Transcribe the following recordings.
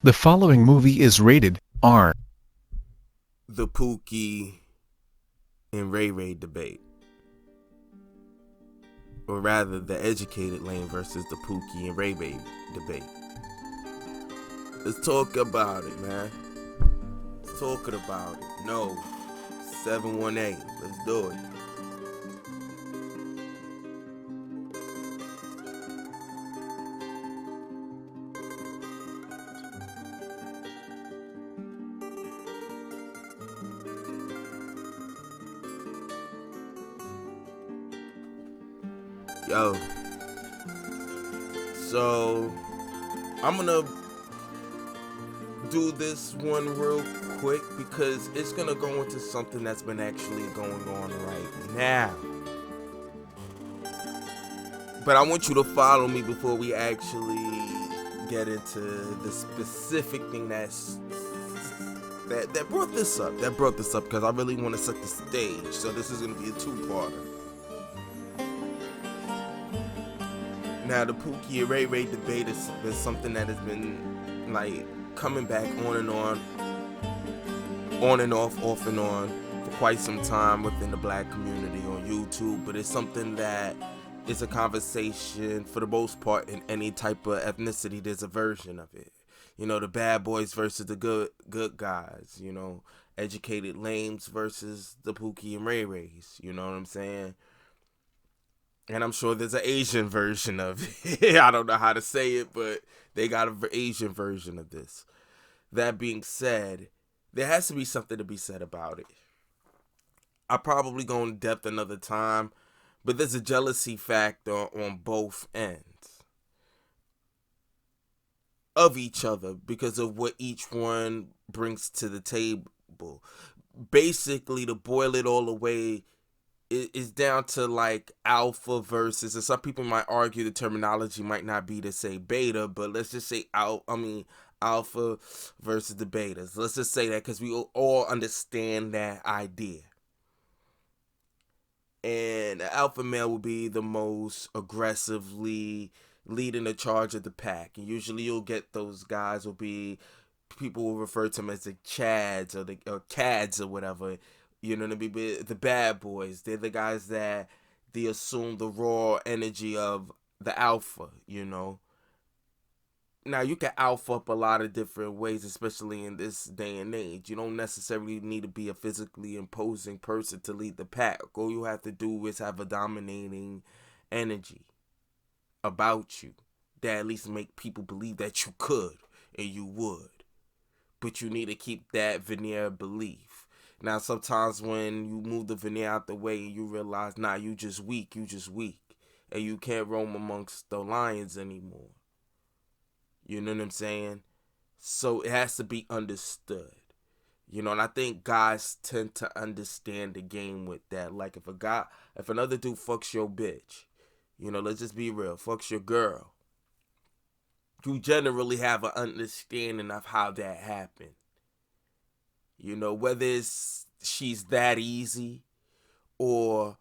The following movie is rated R. The Pookie and Ray Ray debate. Or rather, the educated lane versus the Pookie and Ray Ray debate. Let's talk about it, man. Let's talk about it. Nove718. Let's do it. Yo. So, I'm gonna do this one real quick because it's gonna go into something that's been actually going on right now. But I want you to follow me before we actually get into the specific thing that brought this up. That brought this up because I really want to set the stage. So this is gonna be a two-parter. Now, the Pookie and Ray Ray debate is something that has been like coming back on and off and on for quite some time within the black community on YouTube. But it's something that is a conversation for the most part in any type of ethnicity. There's a version of it. You know, the bad boys versus the good guys. You know, educated lames versus the Pookie and Ray Rays. You know what I'm saying? And I'm sure there's an Asian version of it. I don't know how to say it, but they got an Asian version of this. That being said, there has to be something to be said about it. I'll probably go in depth another time, but there's a jealousy factor on both ends of each other because of what each one brings to the table. Basically, to boil it all away, it's down to like alpha versus, and some people might argue the terminology might not be to say beta, but let's just say alpha versus the betas. Let's just say that because we all understand that idea. And the alpha male will be the most aggressively leading the charge of the pack, and usually you'll get those guys will be, people will refer to them as the chads or cads or whatever. You know what I mean? The bad boys, they're the guys that they assume the raw energy of the alpha, you know. Now, you can alpha up a lot of different ways, especially in this day and age. You don't necessarily need to be a physically imposing person to lead the pack. All you have to do is have a dominating energy about you that at least make people believe that you could and you would. But you need to keep that veneer of belief. Now, sometimes when you move the veneer out the way and you realize, nah, you just weak, and you can't roam amongst the lions anymore. You know what I'm saying? So it has to be understood. You know, and I think guys tend to understand the game with that. Like if another dude fucks your bitch, you know, let's just be real, fucks your girl, you generally have an understanding of how that happened. You know, whether she's that easy or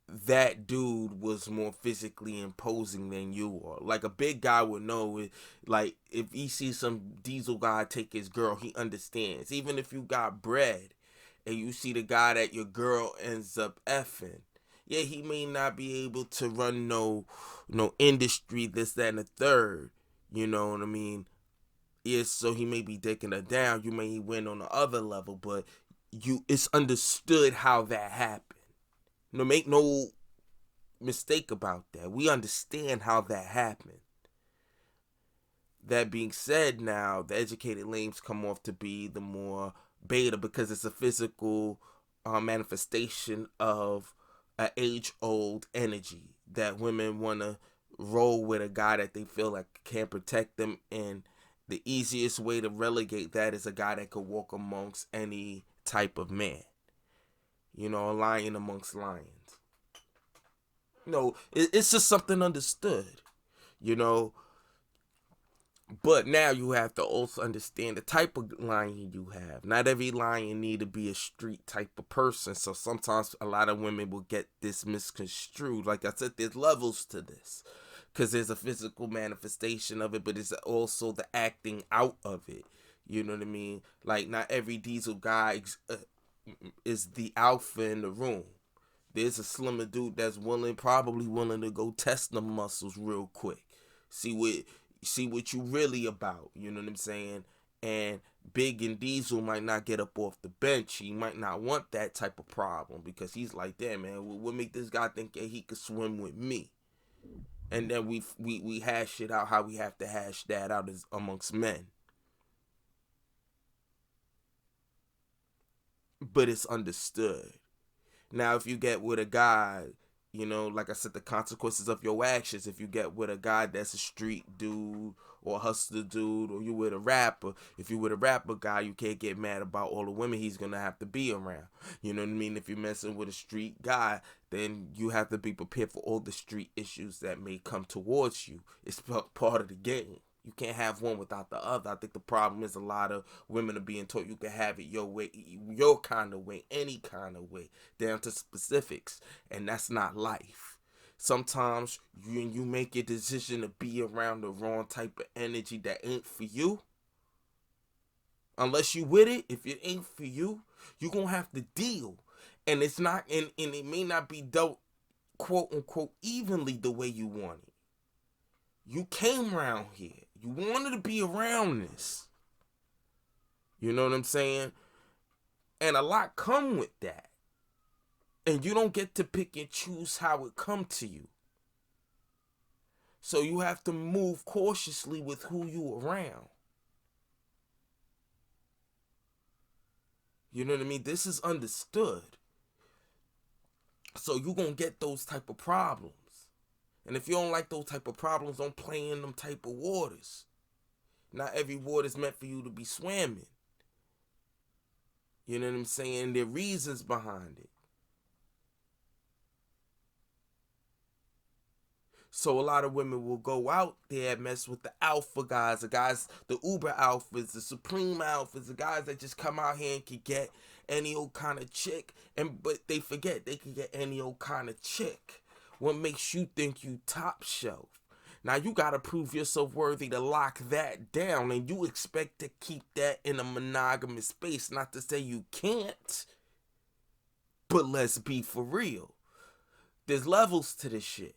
that dude was more physically imposing than you are. Like a big guy would know, like if he sees some diesel guy take his girl, he understands. Even if you got bread and you see the guy that your girl ends up effing, yeah, he may not be able to run no industry, this, that, and the third. You know what I mean? Yes, so he may be dicking her down. You may win on the other level, but it's understood how that happened. No, make no mistake about that. We understand how that happened. That being said, now the educated lames come off to be the more beta because it's a physical manifestation of an age-old energy that women want to roll with a guy that they feel like can protect them, and the easiest way to relegate that is a guy that could walk amongst any type of man. You know, a lion amongst lions. No, it's just something understood. You know, but now you have to also understand the type of lion you have. Not every lion need to be a street type of person. So sometimes a lot of women will get this misconstrued. Like I said, there's levels to this. because there's a physical manifestation of it, but it's also the acting out of it. You know what I mean? Like, not every diesel guy is the alpha in the room. There's a slimmer dude that's probably willing to go test the muscles real quick, see what you really about. You know what I'm saying? And Big and Diesel might not get up off the bench. He might not want that type of problem because he's like, damn, man, what make this guy think that he could swim with me? And then we hash it out how we have to hash that out as amongst men. But it's understood. Now, if you get with a guy, you know, like I said, the consequences of your actions. If you get with a guy that's a street dude or a hustler dude, or you with a rapper, if you with a rapper guy, you can't get mad about all the women he's gonna have to be around. You know what I mean? If you're messing with a street guy, then you have to be prepared for all the street issues that may come towards you. It's part of the game. You can't have one without the other. I think the problem is a lot of women are being taught you can have it your way, your kind of way, any kind of way, down to specifics. And that's not life. Sometimes you make a decision to be around the wrong type of energy that ain't for you. Unless you with it, if it ain't for you, you're going to have to deal. And it's not, and it may not be dealt, quote unquote, evenly the way you want it. You came around here. You wanted to be around this. You know what I'm saying? And a lot come with that. And you don't get to pick and choose how it come to you. So you have to move cautiously with who you around. You know what I mean? This is understood. So you're going to get those type of problems. And if you don't like those type of problems, don't play in them type of waters. Not every water is meant for you to be swimming. You know what I'm saying? There are reasons behind it. So a lot of women will go out there and mess with the alpha guys, the uber alphas, the supreme alphas, the guys that just come out here and can get any old kind of chick. But they forget they can get any old kind of chick. What makes you think you top shelf? Now you gotta prove yourself worthy to lock that down, and you expect to keep that in a monogamous space. Not to say you can't, but let's be for real. There's levels to this shit.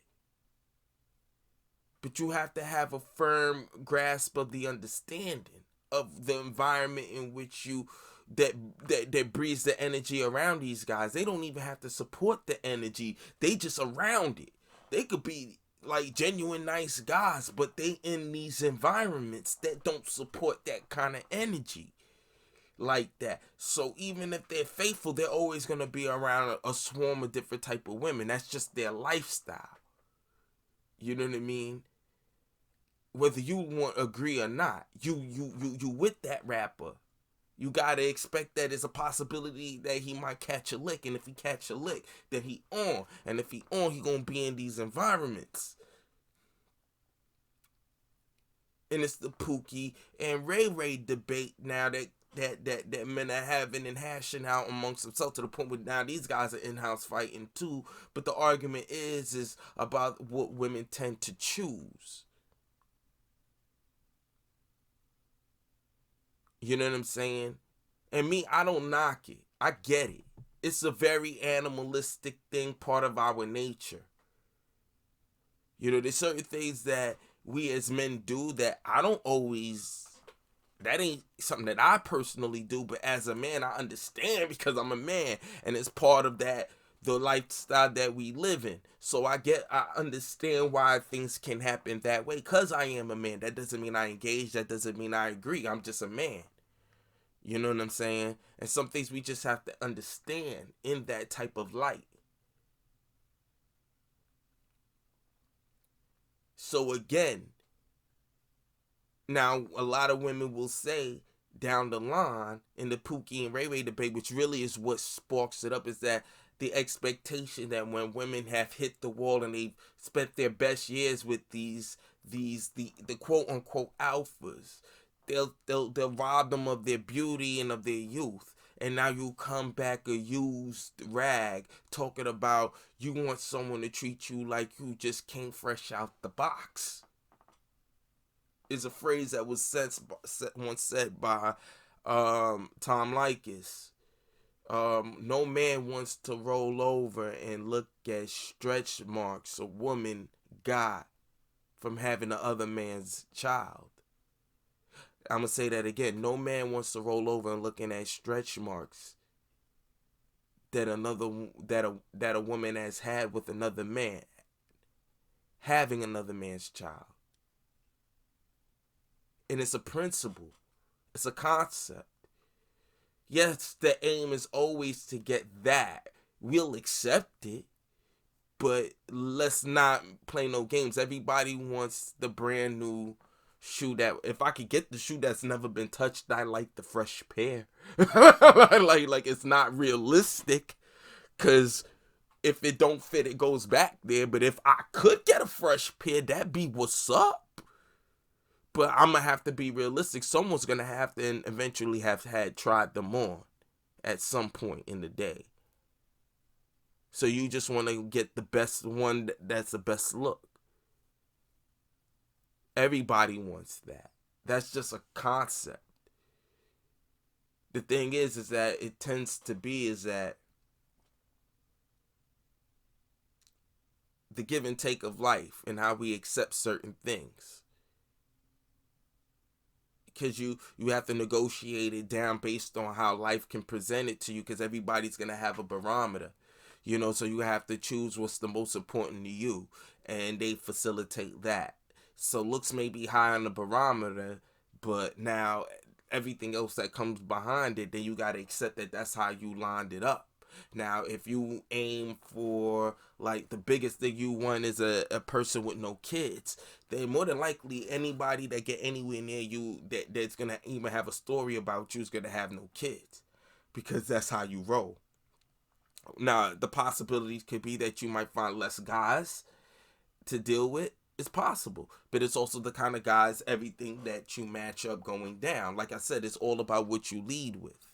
But you have to have a firm grasp of the understanding of the environment in which you that breathes the energy around these guys. They don't even have to support the energy. They just around it. They could be like genuine nice guys, but they in these environments that don't support that kind of energy like that. So even if they're faithful, they're always going to be around a swarm of different type of women. That's just their lifestyle. You know what I mean? Whether you want agree or not, you with that rapper, you gotta expect that there's a possibility that he might catch a lick, and if he catch a lick, then he on, and if he on, he gonna be in these environments. And it's the Pookie and Ray debate now that men are having and hashing out amongst themselves, to the point where now these guys are in-house fighting too. But the argument is about what women tend to choose. You know what I'm saying? And me, I don't knock it. I get it. It's a very animalistic thing, part of our nature. You know, there's certain things that we as men do that I don't always, that ain't something that I personally do, but as a man, I understand because I'm a man, and it's part of that, the lifestyle that we live in. So I understand why things can happen that way, because I am a man. That doesn't mean I engage. That doesn't mean I agree. I'm just a man. You know what I'm saying? And some things we just have to understand in that type of light. So again, now a lot of women will say down the line in the Pookie and Ray debate, which really is what sparks it up, is that the expectation that when women have hit the wall and they've spent their best years with the quote unquote alphas, they'll rob them of their beauty and of their youth, and now you come back a used rag talking about you want someone to treat you like you just came fresh out the box. Is a phrase that was once said by Tom Likas. No man wants to roll over and look at stretch marks a woman got from having the other man's child. I'm gonna say that again. No man wants to roll over and looking at stretch marks that a woman has had with another man, having another man's child. And it's a principle. It's a concept. Yes, the aim is always to get that. We'll accept it, but let's not play no games. Everybody wants the brand new shoe that, if I could get the shoe that's never been touched, I like the fresh pair. like it's not realistic, because if it don't fit, it goes back there. But if I could get a fresh pair, that'd be what's up. But I'm going to have to be realistic. Someone's going to have to eventually have had tried them on at some point in the day. So you just want to get the best one that's the best look. Everybody wants that. That's just a concept. The thing is that it tends to be is that the give and take of life and how we accept certain things. Because you have to negotiate it down based on how life can present it to you, because everybody's going to have a barometer. So you have to choose what's the most important to you, and they facilitate that. So looks may be high on the barometer, but now everything else that comes behind it, then you got to accept that that's how you lined it up. Now, if you aim for, like, the biggest thing you want is a person with no kids, then more than likely anybody that get anywhere near you that's going to even have a story about you is going to have no kids, because that's how you roll. Now, the possibilities could be that you might find less guys to deal with. It's possible, but it's also the kind of guys, everything that you match up going down. Like I said, it's all about what you lead with.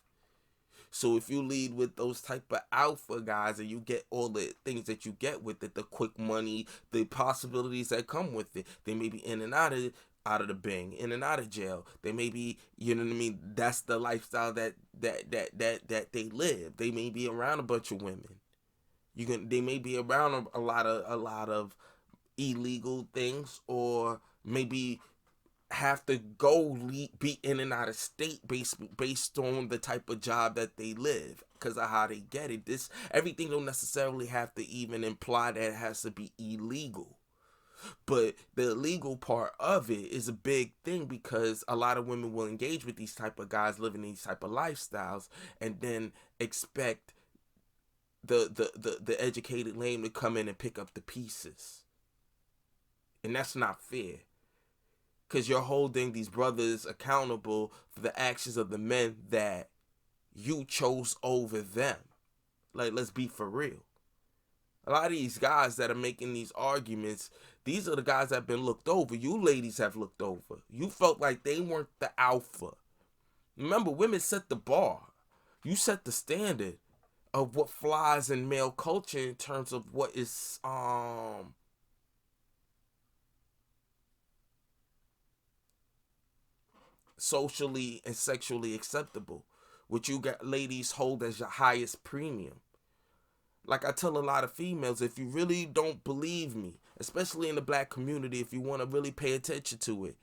So if you lead with those type of alpha guys and you get all the things that you get with it, the quick money, the possibilities that come with it, they may be in and out of the bang, in and out of jail. They may be, you know what I mean? That's the lifestyle that they live. They may be around a bunch of women. They may be around a lot of illegal things, or maybe have to be in and out of state based on the type of job that they live, because of how they get it. Everything don't necessarily have to even imply that it has to be illegal, but the illegal part of it is a big thing, because a lot of women will engage with these type of guys living these type of lifestyles and then expect the educated lame to come in and pick up the pieces, and that's not fair. Because you're holding these brothers accountable for the actions of the men that you chose over them. Like, let's be for real. A lot of these guys that are making these arguments, these are the guys that have been looked over. You ladies have looked over. You felt like they weren't the alpha. Remember, women set the bar. You set the standard of what flies in male culture in terms of what is socially and sexually acceptable, which you got ladies hold as your highest premium. Like I tell a lot of females, if you really don't believe me, especially in the black community, if you want to really pay attention to it,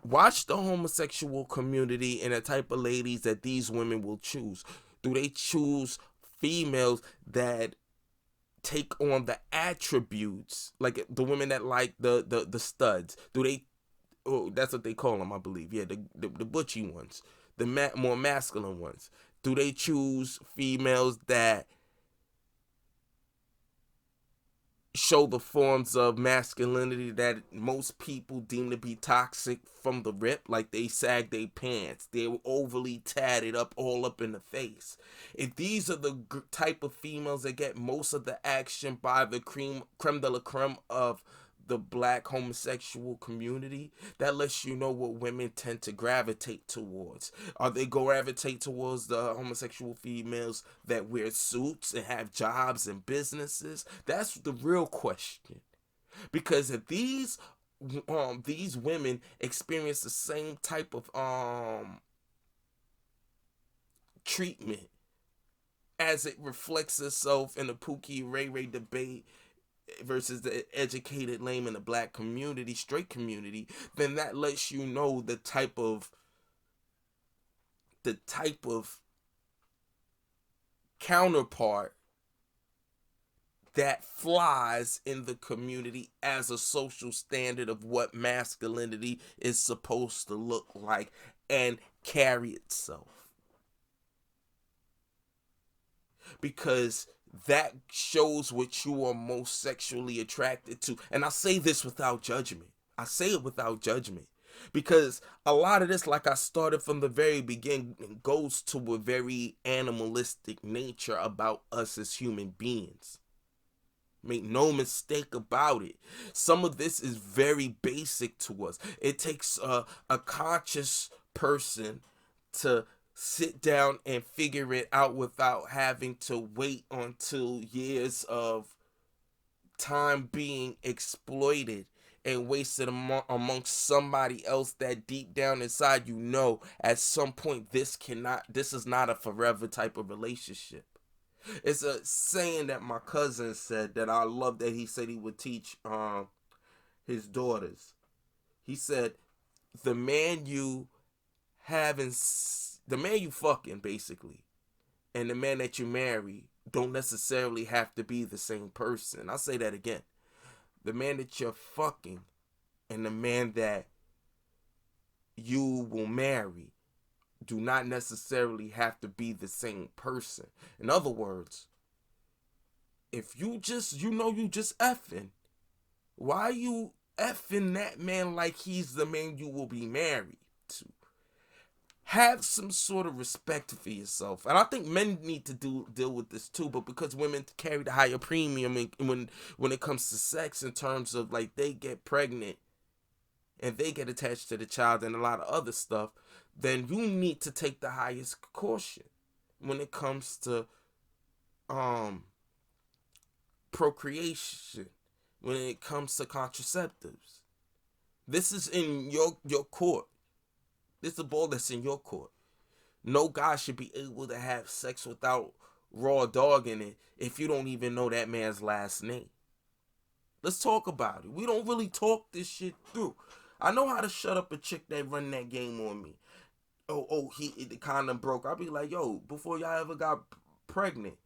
watch the homosexual community and the type of ladies that these women will choose. Do they choose females that take on the attributes, like the women that like the studs? Do they, oh, that's what they call them, I believe. Yeah, the butchy ones, the more masculine ones. Do they choose females that show the forms of masculinity that most people deem to be toxic from the rip? Like they sag their pants, they're overly tatted up, all up in the face. If these are the type of females that get most of the action by the creme de la creme of the black homosexual community, that lets you know what women tend to gravitate towards. Are they gravitate towards the homosexual females that wear suits and have jobs and businesses? That's the real question. Because if these women experience the same type of treatment as it reflects itself in the Pookie Ray Ray debate versus the educated lame in the black community, straight community, then that lets you know the type of counterpart that flies in the community as a social standard of what masculinity is supposed to look like and carry itself. Because that shows what you are most sexually attracted to. And I say this without judgment. I say it without judgment. Because a lot of this, like I started from the very beginning, goes to a very animalistic nature about us as human beings. Make no mistake about it. Some of this is very basic to us. It takes a conscious person to sit down and figure it out without having to wait until years of time being exploited and wasted amongst somebody else that deep down inside you know at some point this is not a forever type of relationship. It's a saying that my cousin said that I love, that he said he would teach his daughters. He said, the man you fucking basically, and the man that you marry don't necessarily have to be the same person. I'll say that again. The man that you're fucking and the man that you will marry do not necessarily have to be the same person. In other words, if you just effing, why are you effing that man like he's the man you will be married to? Have some sort of respect for yourself. And I think men need to deal with this too, but because women carry the higher premium when it comes to sex, in terms of like they get pregnant and they get attached to the child and a lot of other stuff, then you need to take the highest caution when it comes to procreation, when it comes to contraceptives. This is in your court. This is a ball that's in your court. No guy should be able to have sex without raw dog in it if you don't even know that man's last name. Let's talk about it. We don't really talk this shit through. I know how to shut up a chick that run that game on me. The condom broke. I'll be like, yo, before y'all ever got pregnant,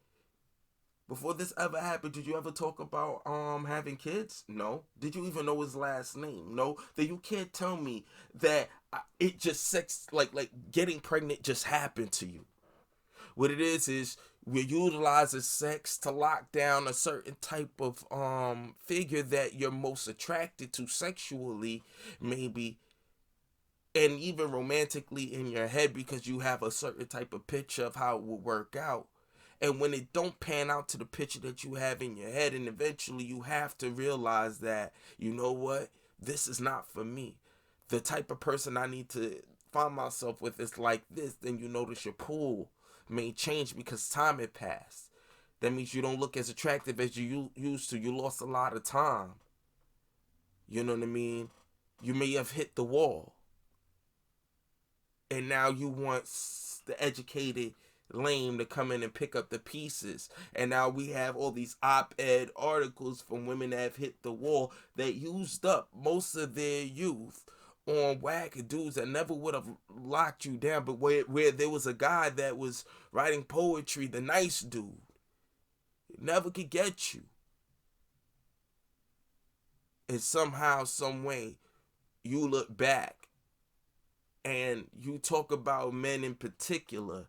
before this ever happened, did you ever talk about having kids? No. Did you even know his last name? No. Then you can't tell me that it just sex, like getting pregnant just happened to you. What it is we're utilizing sex to lock down a certain type of figure that you're most attracted to sexually, maybe, and even romantically in your head, because you have a certain type of picture of how it will work out. And when it don't pan out to the picture that you have in your head, and eventually you have to realize that, you know what, this is not for me. The type of person I need to find myself with is like this. Then you notice your pool may change because time had passed. That means you don't look as attractive as you used to. You lost a lot of time. You know what I mean? You may have hit the wall. And now you want the educated lame to come in and pick up the pieces. And now we have all these op-ed articles from women that have hit the wall that used up most of their youth on whack dudes that never would have locked you down, but where there was a guy that was writing poetry, the nice dude, never could get you. And somehow, some way, you look back and you talk about men in particular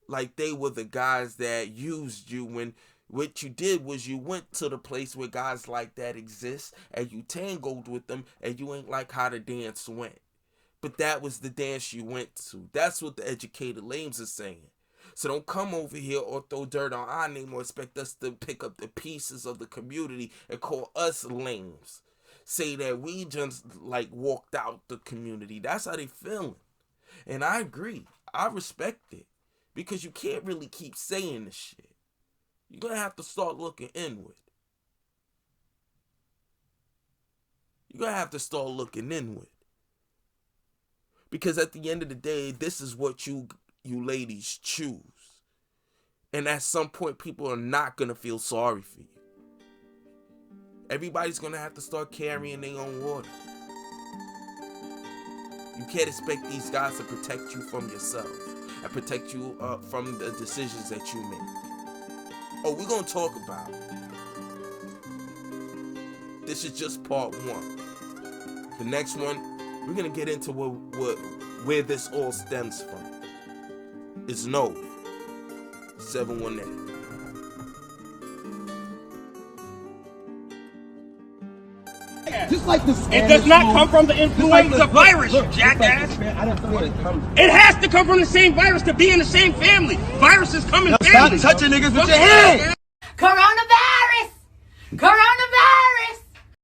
like they were the guys that used you, when what you did was you went to the place where guys like that exist and you tangled with them, and you ain't like how the dance went. But that was the dance you went to. That's what the educated lames are saying. So don't come over here or throw dirt on our name or expect us to pick up the pieces of the community and call us lames. say that we just like walked out the community. That's how they feeling. And I agree. I respect it. Because you can't really keep saying this shit. You're going to have to start looking inward. You're going to have to start looking inward. Because at the end of the day, this is what you ladies choose. And at some point, people are not going to feel sorry for you. Everybody's going to have to start carrying their own water. You can't expect these guys to protect you from yourself and protect you from the decisions that you make. Oh, we're going to talk about it. This is just part one. The next one, we're going to get into where this all stems from. It's Nove718. Just like the it does not come from the influenza virus, you jackass. It has to come from the same virus to be in the same family. Viruses come in families. Stop touching niggas with your hand. Coronavirus!